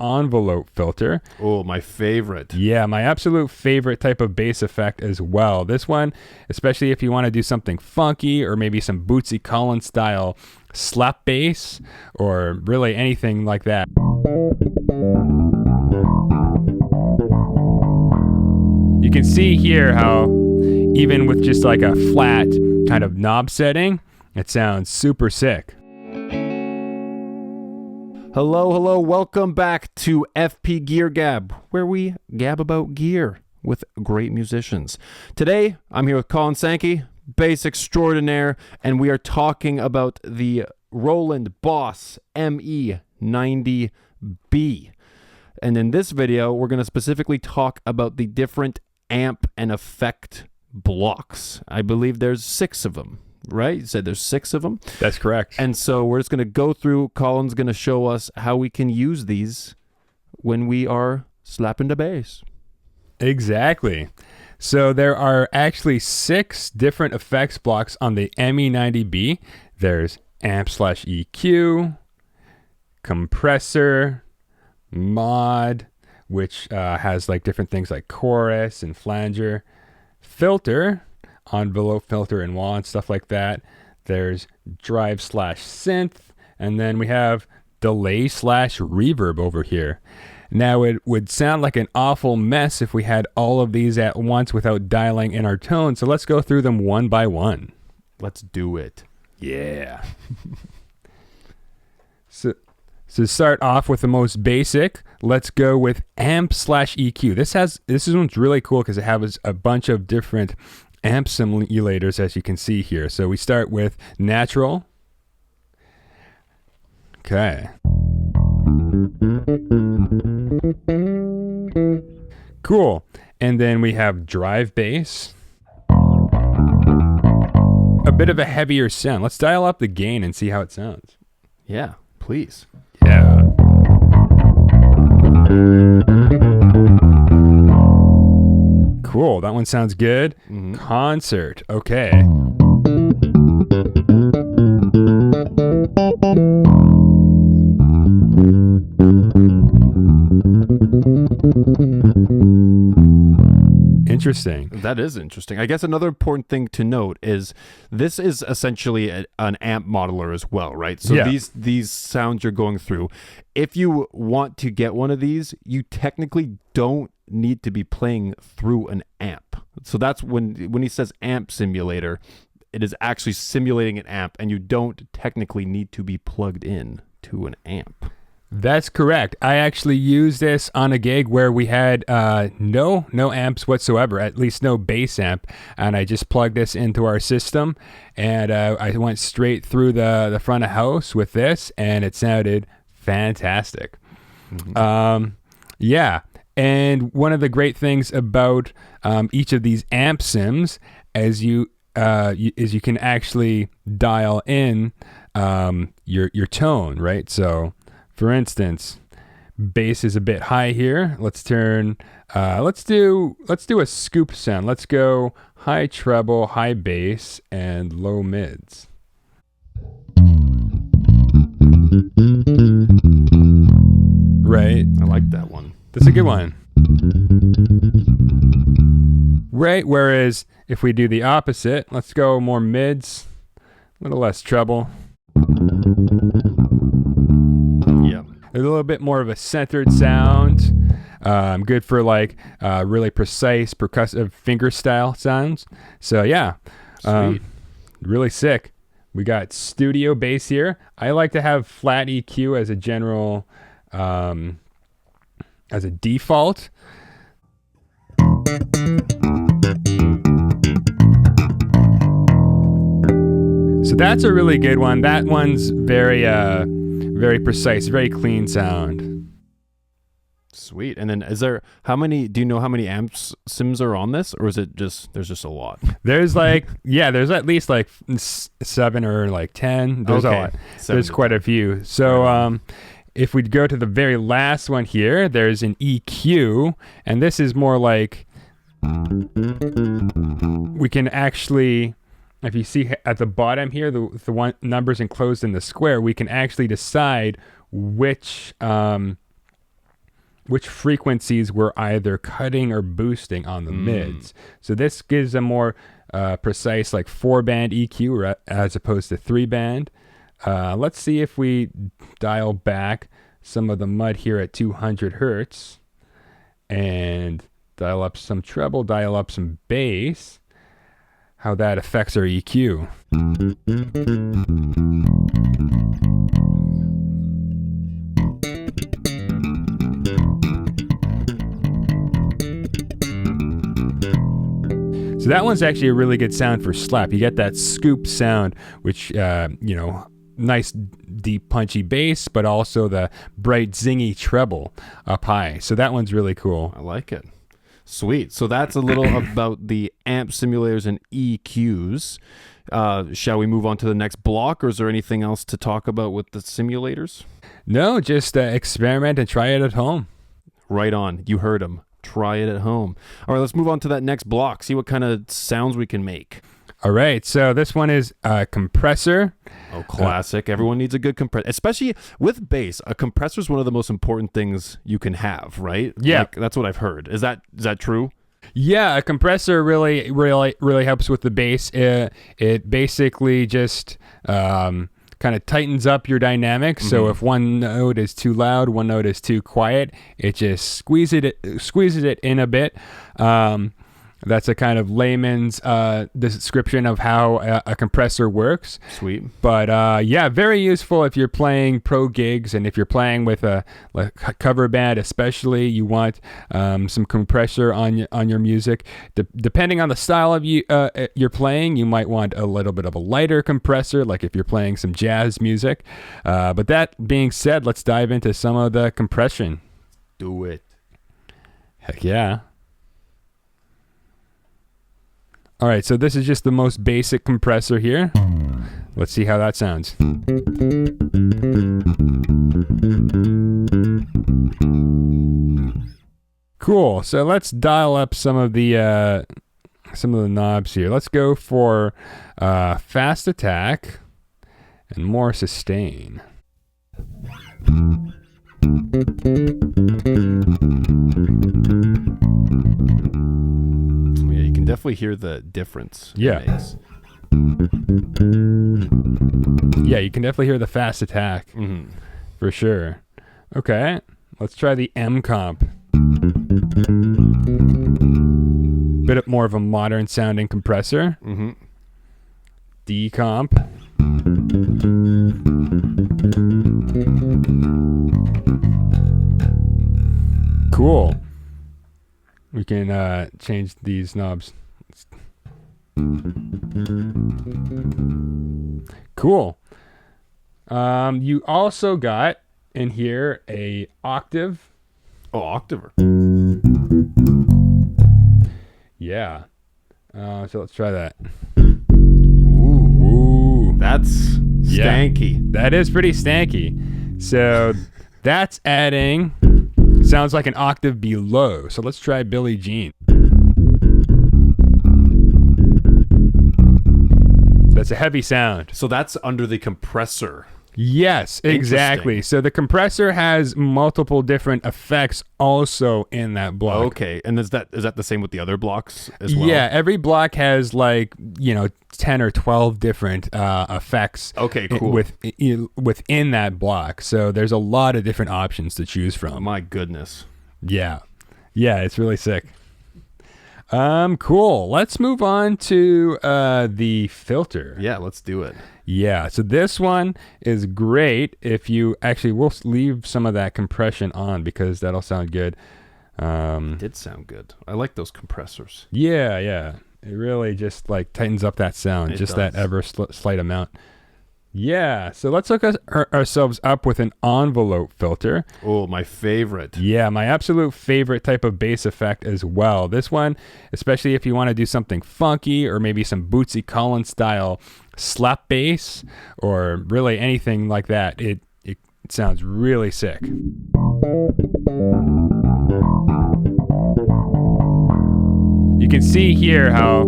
envelope filter. Oh, my favorite. Yeah, my absolute favorite type of bass effect as well. This one, especially if you want to do something funky or maybe some Bootsy Collins style slap bass or really anything like that. You can see here how even with just like a flat kind of knob setting, it sounds super sick. Hello, welcome back to FP Gear Gab, where we gab about gear with great musicians. Today, I'm here with Colin Sankey, bass extraordinaire, and we are talking about the Roland BOSS ME-90B. And in this video, we're going to specifically talk about the different amp and effect blocks. I believe there's 6 of them. Right? You said there's 6 of them? That's correct. And so we're just going to go through. Colin's going to show us how we can use these when we are slapping the bass. Exactly. So there are actually 6 different effects blocks on the ME-90B. There's amp/EQ, compressor, mod, which has like different things like chorus and flanger, filter, envelope filter and wah and stuff like that. There's drive/synth, and then we have delay/reverb over here. Now it would sound like an awful mess if we had all of these at once without dialing in our tone, so let's go through them one by one. Let's do it. Yeah. So to start off with the most basic, let's go with amp/EQ. This one's really cool because it has a bunch of different amp simulators, as you can see here. So we start with natural. Okay. Cool. And then we have drive bass. A bit of a heavier sound. Let's dial up the gain and see how it sounds. Yeah, please. Yeah. Cool, that one sounds good. Mm-hmm. Concert, okay. Interesting. That is interesting. I guess another important thing to note is this is essentially an amp modeler as well, right? So yeah. these sounds you're going through, if you want to get one of these, you technically don't need to be playing through an amp. So that's when he says amp simulator, it is actually simulating an amp, and you don't technically need to be plugged in to an amp. That's correct. I actually used this on a gig where we had no amps whatsoever, at least no bass amp, and I just plugged this into our system, and I went straight through the front of house with this, and it sounded fantastic. Mm-hmm. Yeah, and one of the great things about each of these amp sims is you can actually dial in your tone, right? So, for instance, bass is a bit high here. Let's turn. Let's do a scoop sound. Let's go high treble, high bass, and low mids. Right. I like that one. That's a good one. Right. Whereas if we do the opposite, let's go more mids, a little less treble. Yeah. A little bit more of a centered sound. Good for like really precise percussive finger style sounds. So yeah, really sick. We got studio bass here. I like to have flat EQ as a general, as a default. So that's a really good one. That one's very precise, very clean sound. Sweet. And then do you know how many amps sims are on this, or is it there's just a lot? There's there's at least like 7 or like 10. There's a lot. There's quite a few. So if we go to the very last one here, there's an EQ, and this is more like we can actually, if you see at the bottom here, the one numbers enclosed in the square, we can actually decide which which frequencies we're either cutting or boosting on the mids. So this gives a more precise, like 4-band EQ as opposed to 3-band. Let's see if we dial back some of the mud here at 200 hertz and dial up some treble, dial up some bass, how that affects our EQ. So that one's actually a really good sound for slap. You get that scoop sound, which, you know, nice deep punchy bass, but also the bright zingy treble up high. So that one's really cool. I like it. Sweet. So that's a little about the amp simulators and EQs. Shall we move on to the next block, or is there anything else to talk about with the simulators? No, just experiment and try it at home. Right on. You heard him. Try it at home. All right, let's move on to that next block. See what kind of sounds we can make. All right, so this one is a compressor. Oh, classic. Everyone needs a good compressor, especially with bass. A compressor is one of the most important things you can have, right? Yeah, like, that's what I've heard. Is that true? Yeah, a compressor really helps with the bass. It basically just kind of tightens up your dynamics. So if one note is too loud, one note is too quiet, it just squeezes it in a bit. That's a kind of layman's description of how a compressor works. Sweet. But yeah, very useful if you're playing pro gigs, and if you're playing with a cover band especially, you want some compressor on your music. Depending on the style of you're playing, you might want a little bit of a lighter compressor, like if you're playing some jazz music. But that being said, let's dive into some of the compression. Do it. Heck yeah. All right, so this is just the most basic compressor here. Let's see how that sounds. Cool. So let's dial up some of the knobs here. Let's go for fast attack and more sustain. Yeah, you can definitely hear the difference. Yeah. Yeah, you can definitely hear the fast attack for sure. Okay, let's try the M comp. Bit more of a modern sounding compressor. D comp. Cool. We can change these knobs. Cool. You also got in here a octave. Oh, octaver. Yeah. So let's try that. Ooh. That's stanky. Yeah, that is pretty stanky. So that's adding, sounds like an octave below. So let's try Billie Jean. That's a heavy sound. So that's under the compressor. Yes, exactly. So the compressor has multiple different effects also in that block. Okay, and is that the same with the other blocks as well? Yeah, every block has 10 or 12 different effects. Okay, cool. Within that block. So there's a lot of different options to choose from. Oh, my goodness. Yeah, it's really sick. Cool. Let's move on to the filter. Yeah, let's do it. Yeah, so this one is great if you actually, we'll leave some of that compression on because that'll sound good. It did sound good. I like those compressors. Yeah. It really just tightens up that sound, it just does. that ever slight amount. Yeah, so let's hook ourselves up with an envelope filter. Oh, my favorite. Yeah, my absolute favorite type of bass effect as well. This one, especially if you want to do something funky or maybe some Bootsy Collins style slap bass or really anything like that, it sounds really sick. You can see here how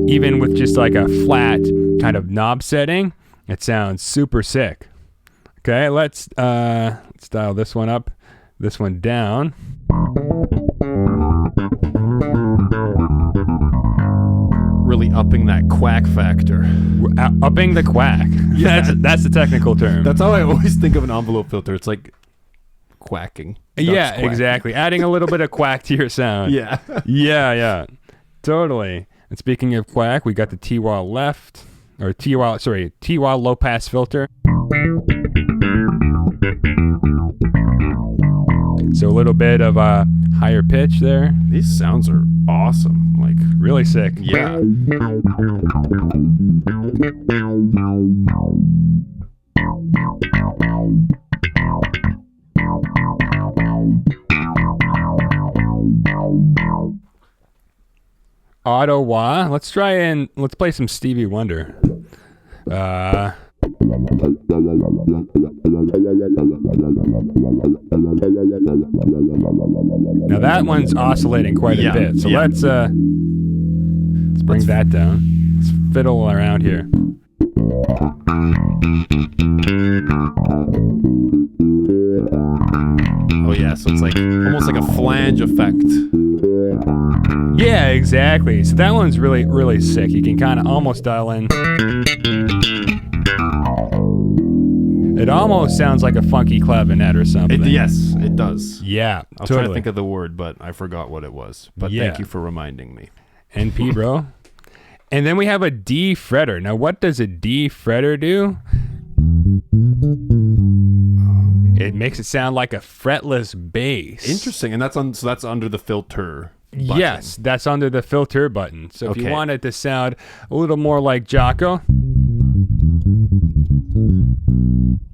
even with just a flat kind of knob setting, it sounds super sick. Okay, let's dial this one up this one down. Really upping that quack factor. Upping the quack. Yeah. That's the technical term. That's how I always think of an envelope filter. It's like quacking. Yeah, Quacking. exactly. Adding a little bit of quack to your sound. Yeah. Yeah. Totally. And speaking of quack, we got the T-Wah left, or T-Wah low pass filter. So a little bit of a higher pitch there. These sounds are awesome. Like, really sick. yeah. Auto wah. Let's play some Stevie Wonder. Now that one's oscillating quite a bit. So let's bring that down. Let's fiddle around here. Oh yeah, so it's like almost like a flange effect. Yeah, exactly. So that one's really, really sick. You can kind of almost dial in. It almost sounds like a funky clavinet or something. Yes, it does. Yeah, I was trying to think of the word, but I forgot what it was. But thank you for reminding me. NP, bro. And then we have a D fretter. Now, what does a D fretter do? It makes it sound like a fretless bass. Interesting, and that's under the filter button. Yes, that's under the filter button. So if you want it to sound a little more like Jocko,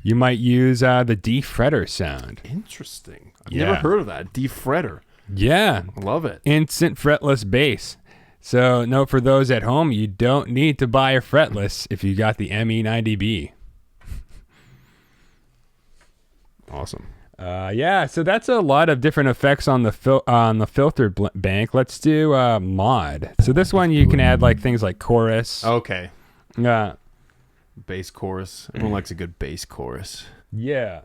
you might use the D fretter sound. Interesting. I've never heard of that. D fretter. Yeah. I love it. Instant fretless bass. So note for those at home, you don't need to buy a fretless if you got the ME-90B. Awesome. So that's a lot of different effects on the filter bank. Let's do mod. So this one you can add like things like chorus. Okay. Bass chorus. Everyone likes a good bass chorus. Yeah.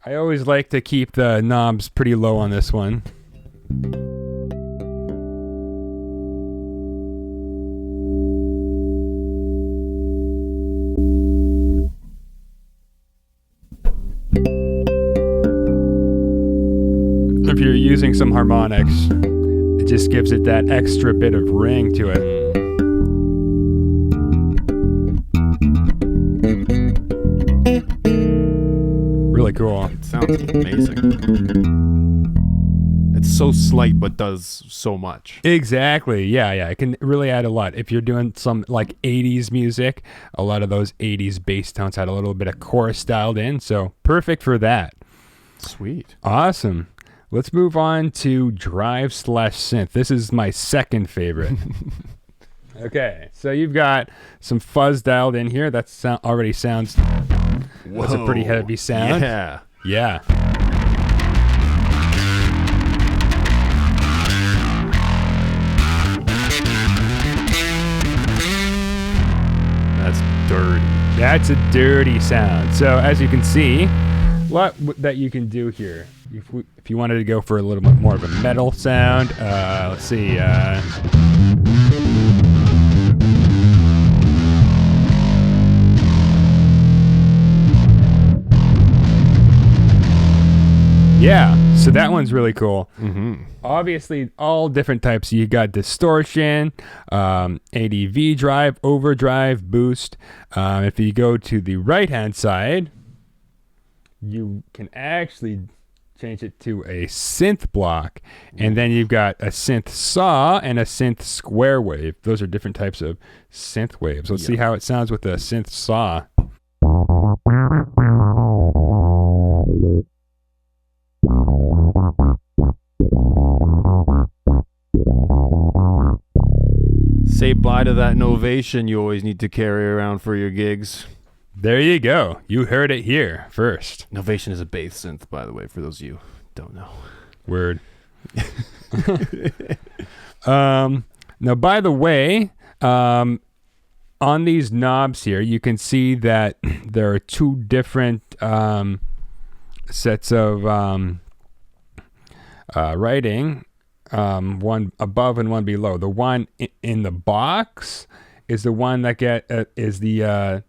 I always like to keep the knobs pretty low on this one. If you're using some harmonics, it just gives it that extra bit of ring to it. Really cool. It sounds amazing. It's so slight but does so much. Exactly. Yeah. It can really add a lot. If you're doing some like 80s music, a lot of those 80s bass tones had a little bit of chorus dialed in, so perfect for that. Sweet. Awesome. Let's move on to drive/synth. This is my second favorite. Okay, so you've got some fuzz dialed in here. That already sounds... Whoa. That's a pretty heavy sound. Yeah. That's dirty. That's a dirty sound. So as you can see, a lot that you can do here. If you wanted to go for a little bit more of a metal sound, let's see. Yeah, so that one's really cool. Mm-hmm. Obviously, all different types. You got distortion, ADV drive, overdrive, boost. If you go to the right-hand side, you can actually change it to a synth block, and then you've got a synth saw and a synth square wave. Those are different types of synth waves. Let's see how it sounds with a synth saw. Say bye to that Novation you always need to carry around for your gigs. There you go. You heard it here first. Novation is a bass synth, by the way, for those of you who don't know. Word. Now, by the way, on these knobs here, you can see that there are two different sets of writing, one above and one below. The one in the box is the one that is the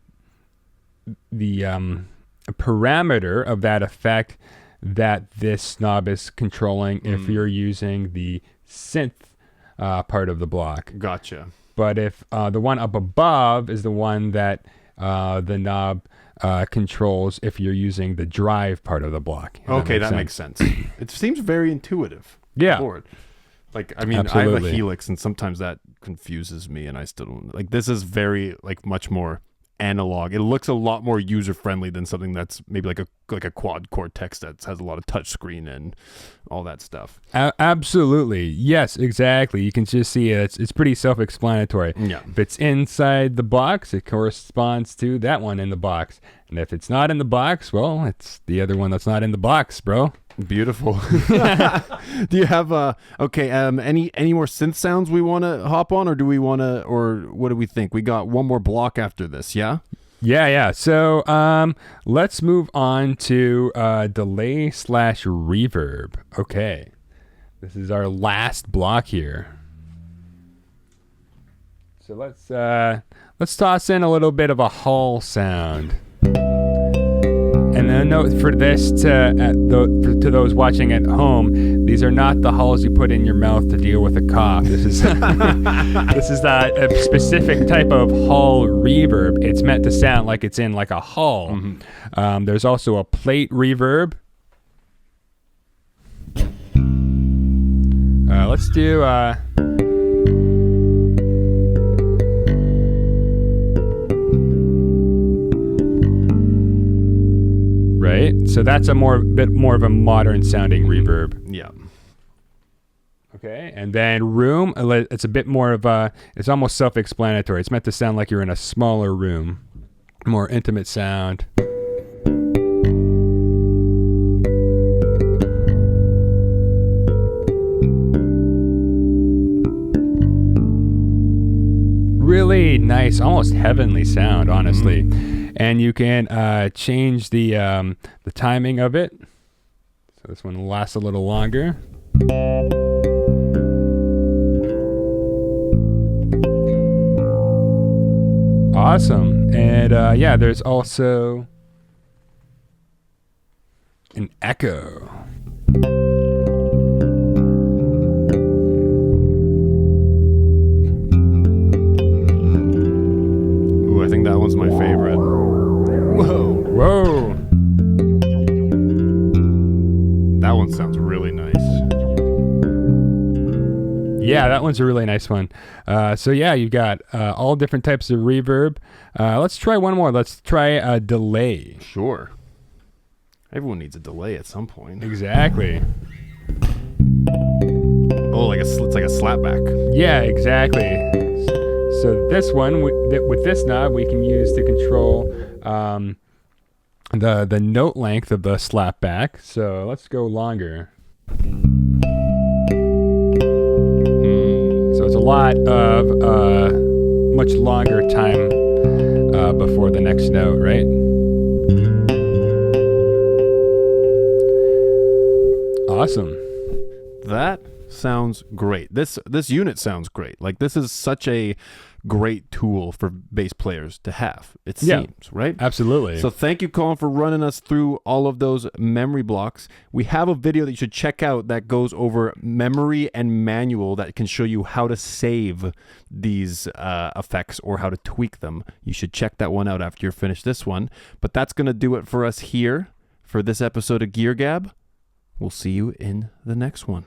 parameter of that effect that this knob is controlling if you're using the synth part of the block. Gotcha. But if the one up above is the one that the knob controls if you're using the drive part of the block. Okay, that makes sense. It seems very intuitive. Yeah. Board. Like, I mean, Absolutely. I have a Helix, and sometimes that confuses me, and I still don't like. This is very much more analog. It looks a lot more user friendly than something that's maybe like a quad cortex that has a lot of touch screen and all that stuff. Absolutely, yes, exactly. You can just see it's pretty self-explanatory. Yeah. If it's inside the box, it corresponds to that one in the box, and if it's not in the box, well, it's the other one that's not in the box, bro. Beautiful. Do you have any more synth sounds we want to hop on, or do we want to, or what do we think? We got one more block after this, yeah? Yeah. So let's move on to delay/reverb. Okay, this is our last block here. So let's toss in a little bit of a Hall sound. And then note for this to those watching at home, these are not the halls you put in your mouth to deal with a cough. This is this is a specific type of hall reverb. It's meant to sound like it's in like a hall. Mm-hmm. There's also a plate reverb. Let's do. Right, so that's a bit more of a modern sounding reverb. Yeah. Okay, and then room, it's a bit more of it's almost self-explanatory. It's meant to sound like you're in a smaller room, more intimate sound. Really nice, almost heavenly sound, honestly. Mm-hmm. And you can change the timing of it. So this one lasts a little longer. Awesome. And yeah, there's also an echo. Ooh, I think that one's my favorite. Whoa. That one sounds really nice. Yeah, that one's a really nice one. So yeah, you've got all different types of reverb. Let's try one more. Let's try a delay. Sure. Everyone needs a delay at some point. Exactly. Oh, it's like a slapback. Yeah, exactly. So this one, with this knob, we can use to control the note length of the slapback. So let's go longer. So it's a lot of much longer time before the next note, right? Awesome. That sounds great. This unit sounds great. Like, this is such a great tool for bass players to have, it seems, right? Absolutely. So thank you, Colin, for running us through all of those memory blocks. We have a video that you should check out that goes over memory and manual that can show you how to save these effects or how to tweak them. You should check that one out after you're finished this one. But that's going to do it for us here for this episode of Gear Gab. We'll see you in the next one.